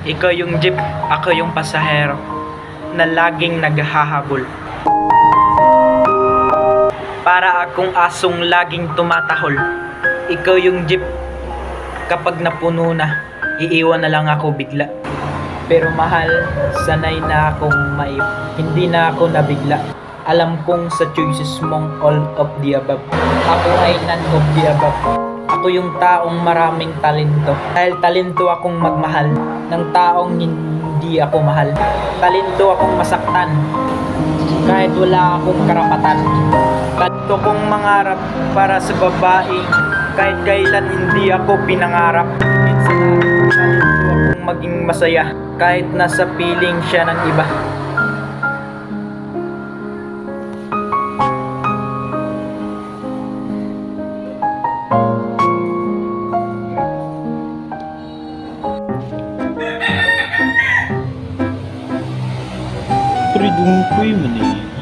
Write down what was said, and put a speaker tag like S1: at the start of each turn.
S1: Ikaw yung jeep, ako yung pasahero na laging naghahabol. Para akong asong laging tumatahol. Ikaw yung jeep, kapag napuno na, iiwan na lang ako bigla. Pero mahal, sanay na akong hindi na ako nabigla. Alam kong sa choices mong all of the above. Ako ay none of the above. Ako yung taong maraming talento. Dahil talento akong magmahal ng taong hindi ako mahal. Talento akong masaktan kahit wala akong karapatan. Talento kong mangarap para sa babaeng kahit kailan hindi ako pinangarap. Minsan talento akong maging masaya kahit nasa piling siya ng iba.
S2: Pridungkoy man eh.